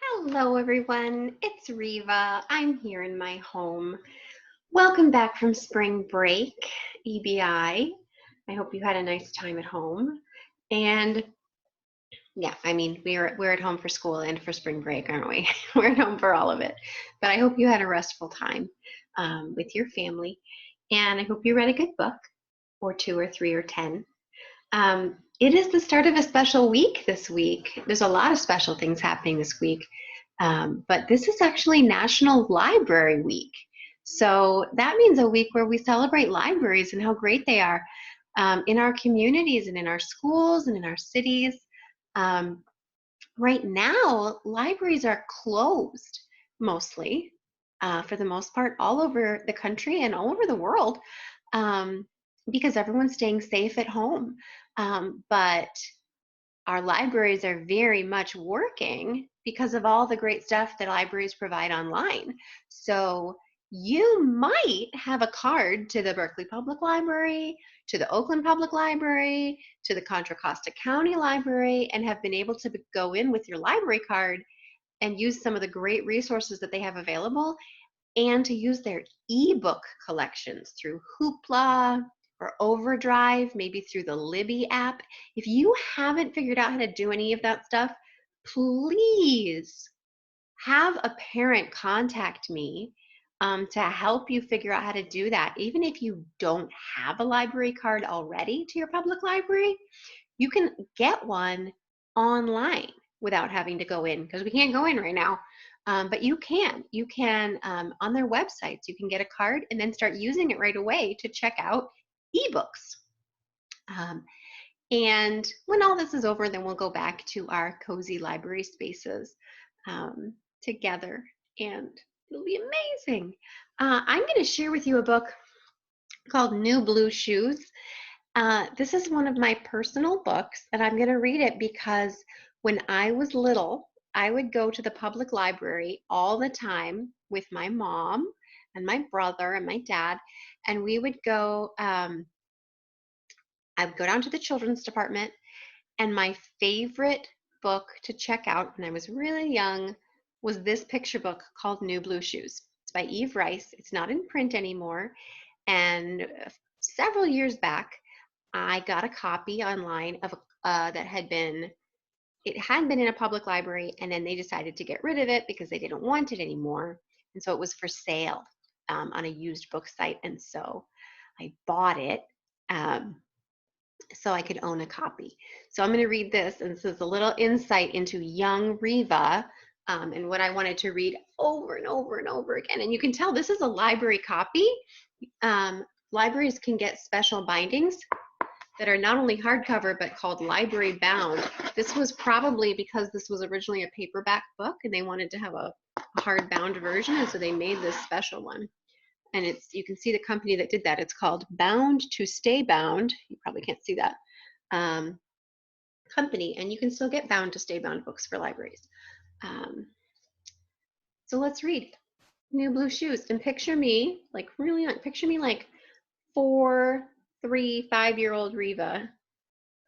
Hello everyone, it's Riva. I'm here in my home. Welcome back from spring break, EBI. I hope you had a nice time at home. And yeah, I mean, we're at home for school and for spring break, aren't we? We're at home for all of it. But I hope you had a restful time with your family. And I hope you read a good book, or two or three or 10. It is the start of a special week this week. There's a lot of special things happening this week. But this is actually National Library Week. So that means a week where we celebrate libraries and how great they are in our communities and in our schools and in our cities. Right now, libraries are closed mostly, for the most part, all over the country and all over the world, because everyone's staying safe at home. But our libraries are very much working because of all the great stuff that libraries provide online. So you might have a card to the Berkeley Public Library, to the Oakland Public Library, to the Contra Costa County Library, and have been able to go in with your library card and use some of the great resources that they have available, and to use their ebook collections through Hoopla or Overdrive, maybe through the Libby app. If you haven't figured out how to do any of that stuff, please have a parent contact me to help you figure out how to do that. Even if you don't have a library card already to your public library, you can get one online without having to go in, because we can't go in right now. But you can on their websites, you can get a card and then start using it right away to check out ebooks. And when all this is over, then we'll go back to our cozy library spaces together, and it'll be amazing. I'm going to share with you a book called New Blue Shoes. This is one of my personal books, and I'm going to read it because when I was little, I would go to the public library all the time with my mom and my brother and my dad, and we would go, I would go down to the children's department, and my favorite book to check out when I was really young was this picture book called New Blue Shoes. It's by Eve Rice. It's not in print anymore, and several years back, I got a copy online of that had been in a public library, and then they decided to get rid of it because they didn't want it anymore. And so it was for sale on a used book site. And so I bought it so I could own a copy. So I'm going to read this, and this is a little insight into young Riva and what I wanted to read over and over and over again. And you can tell this is a library copy. Libraries can get special bindings that are not only hardcover but called library bound. This was probably because this was originally a paperback book and they wanted to have a hardbound version, and so they made this special one. And you can see the company that did that. It's called Bound to Stay Bound. You probably can't see that company, and you can still get Bound to Stay Bound books for libraries. So let's read New Blue Shoes, and picture me like really young. Picture me like 4, 3, 5-year-old Riva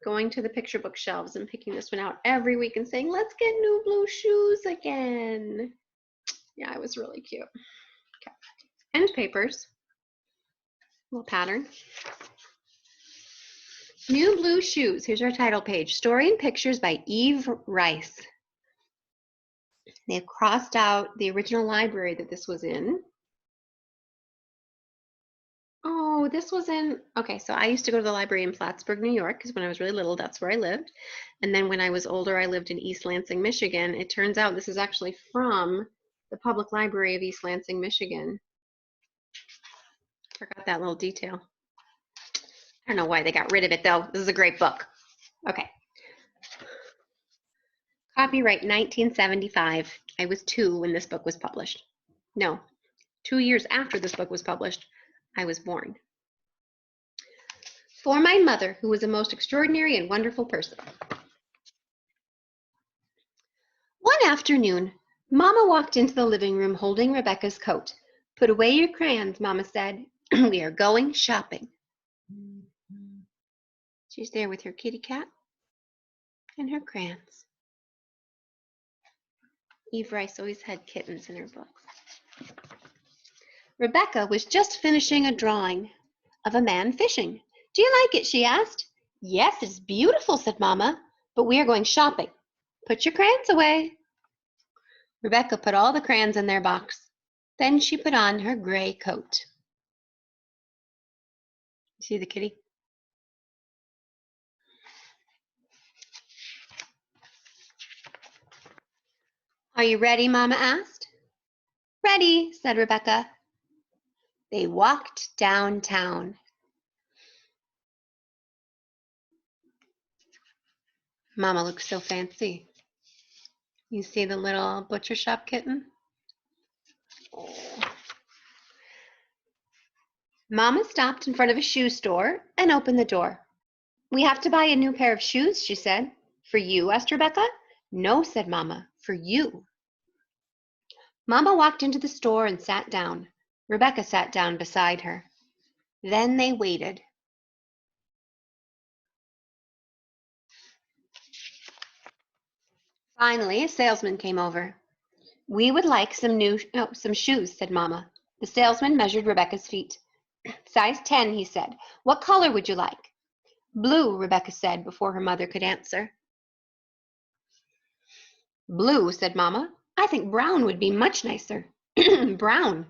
going to the picture book shelves and picking this one out every week and saying, let's get New Blue Shoes again. Yeah, it was really cute. Okay. End papers, little pattern. New Blue Shoes. Here's our title page. Story and pictures by Eve Rice. They've crossed out the original library that this was in. Oh, this was in, okay, so I used to go to the library in Plattsburgh, New York, because when I was really little, that's where I lived. And then when I was older, I lived in East Lansing, Michigan. It turns out this is actually from the Public Library of East Lansing, Michigan. Forgot that little detail. I don't know why they got rid of it, though. This is a great book. Okay. Copyright 1975. I was 2 when this book was published. No, 2 years after this book was published, I was born. For my mother, who was a most extraordinary and wonderful person. One afternoon, Mama walked into the living room holding Rebecca's coat. Put away your crayons, Mama said. We are going shopping. She's there with her kitty cat and her crayons. Eve Rice always had kittens in her books. Rebecca was just finishing a drawing of a man fishing. Do you like it? She asked. Yes, it's beautiful, said Mama, but we are going shopping. Put your crayons away. Rebecca put all the crayons in their box. Then she put on her gray coat. See the kitty? Are you ready? Mama asked. Ready, said Rebecca. They walked downtown. Mama looks so fancy. You see the little butcher shop kitten? Oh. Mama stopped in front of a shoe store and opened the door. We have to buy a new pair of shoes, she said. For you? Asked Rebecca. No, said Mama, for you. Mama walked into the store and sat down. Rebecca sat down beside her. Then they waited. Finally, a salesman came over. We would like some shoes, said Mama. The salesman measured Rebecca's feet. Size 10, he said. What color would you like? Blue, Rebecca said before her mother could answer. Blue, said Mama. I think brown would be much nicer. Brown.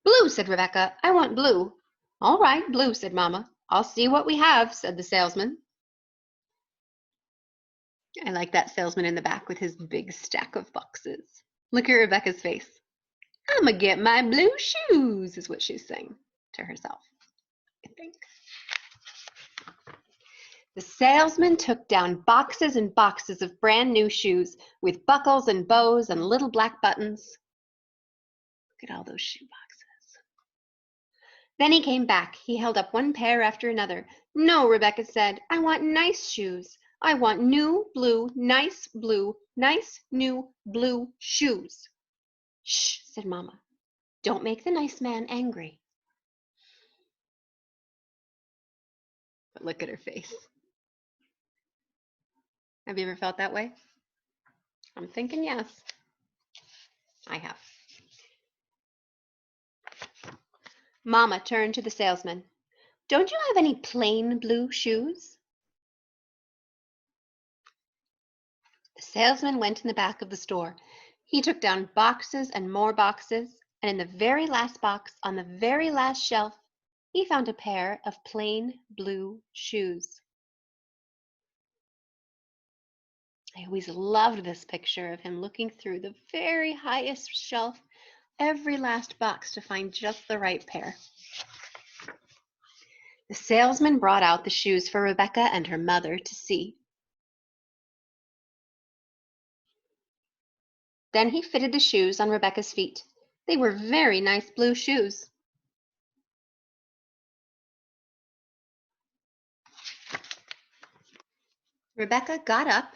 Blue, said Rebecca. I want blue. All right, blue, said Mama. I'll see what we have, said the salesman. I like that salesman in the back with his big stack of boxes. Look at Rebecca's face. I'm gonna get my blue shoes, is what she's saying to herself, I think. The salesman took down boxes and boxes of brand new shoes with buckles and bows and little black buttons. Look at all those shoe boxes. Then he came back. He held up one pair after another. No, Rebecca said, I want nice shoes. I want new, blue, nice, new, blue shoes. Shh, said Mama. Don't make the nice man angry. But look at her face. Have you ever felt that way? I'm thinking yes. I have. Mama turned to the salesman. Don't you have any plain blue shoes? The salesman went in the back of the store. He took down boxes and more boxes, and in the very last box, on the very last shelf, he found a pair of plain blue shoes. I always loved this picture of him looking through the very highest shelf, every last box to find just the right pair. The salesman brought out the shoes for Rebecca and her mother to see. Then he fitted the shoes on Rebecca's feet. They were very nice blue shoes. Rebecca got up,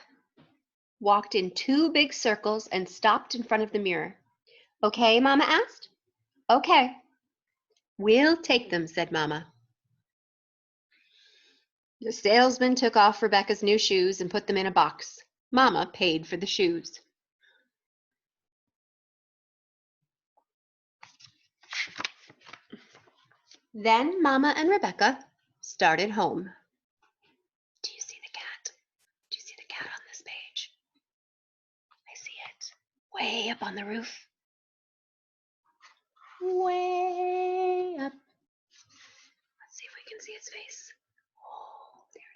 walked in 2 big circles, and stopped in front of the mirror. Okay, Mama asked. Okay. We'll take them, said Mama. The salesman took off Rebecca's new shoes and put them in a box. Mama paid for the shoes. Then Mama and Rebecca started home. Do you see the cat? Do you see the cat on this page? I see it. Way up on the roof. Way up. Let's see if we can see its face. Oh, there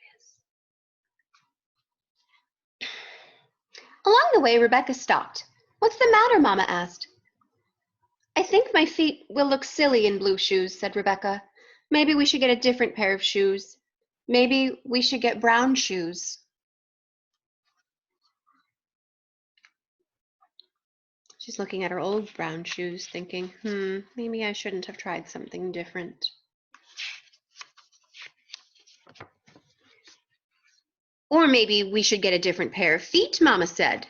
it is. Along the way, Rebecca stopped. What's the matter? Mama asked. I think my feet will look silly in blue shoes, said Rebecca. Maybe we should get a different pair of shoes. Maybe we should get brown shoes. She's looking at her old brown shoes, thinking, maybe I shouldn't have tried something different. Or maybe we should get a different pair of feet, Mama said.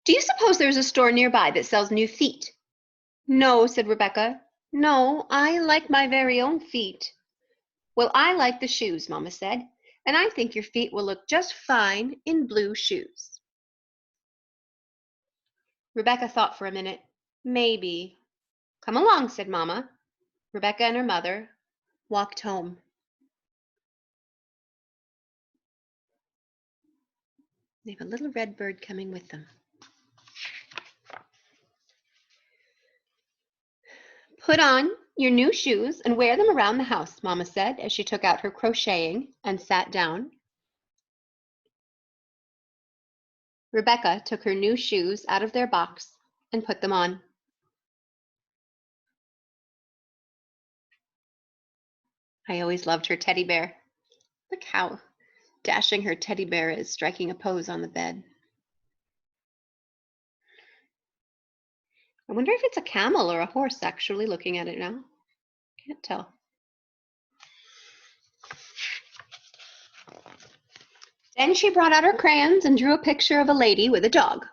Do you suppose there's a store nearby that sells new feet? No, said Rebecca. No, I like my very own feet. Well, I like the shoes, Mama said, and I think your feet will look just fine in blue shoes. Rebecca thought for a minute. Maybe. Come along, said Mama. Rebecca and her mother walked home. They have a little red bird coming with them. Put on your new shoes and wear them around the house, Mama said as she took out her crocheting and sat down. Rebecca took her new shoes out of their box and put them on. I always loved her teddy bear. Look how dashing her teddy bear is, striking a pose on the bed. I wonder if it's a camel or a horse, actually, looking at it now. Can't tell. Then she brought out her crayons and drew a picture of a lady with a dog.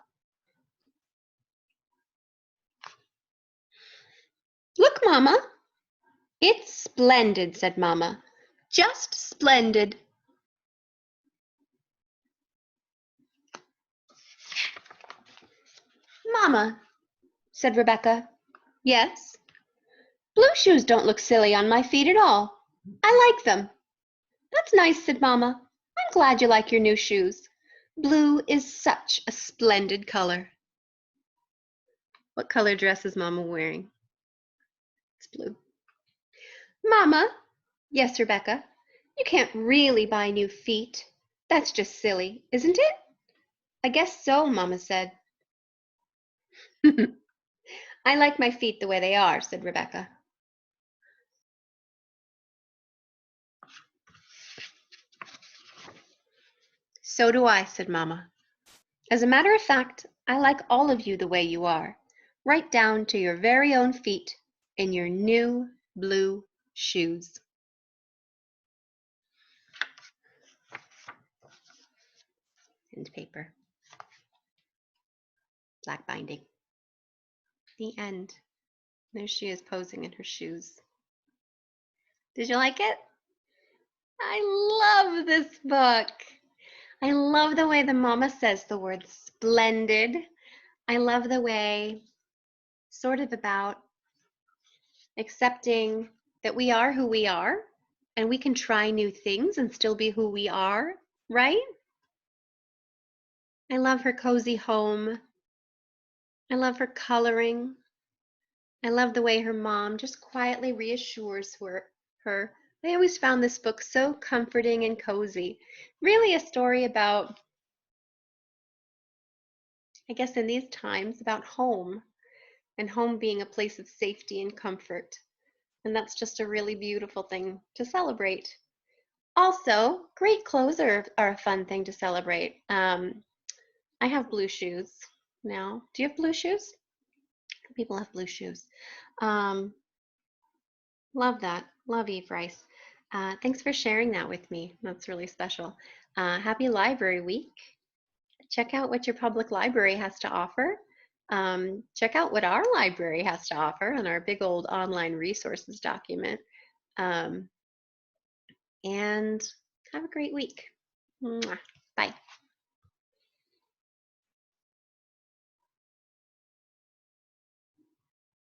Look, Mama. It's splendid, said Mama. Just splendid. Mama, said Rebecca. Yes? Blue shoes don't look silly on my feet at all. I like them. That's nice, said Mama. I'm glad you like your new shoes. Blue is such a splendid color. What color dress is Mama wearing? It's blue. Mama, yes, Rebecca, you can't really buy new feet. That's just silly, isn't it? I guess so, Mama said. I like my feet the way they are, said Rebecca. So do I, said Mama. As a matter of fact, I like all of you the way you are, right down to your very own feet in your new blue shoes. And paper. Black binding. The end. There she is posing in her shoes. Did you like it? I love this book. I love the way the mama says the word splendid. I love the way, sort of about accepting that we are who we are and we can try new things and still be who we are, right? I love her cozy home. I love her coloring. I love the way her mom just quietly reassures her. I always found this book so comforting and cozy. Really a story about, I guess in these times, about home and home being a place of safety and comfort. And that's just a really beautiful thing to celebrate. Also, great clothes are a fun thing to celebrate. I have blue shoes now. Do you have blue shoes? People have blue shoes. Love that. Love Eve Rice. Thanks for sharing that with me. That's really special. Happy Library Week. Check out what your public library has to offer. Check out what our library has to offer on our big old online resources document. And have a great week. Mwah. Bye.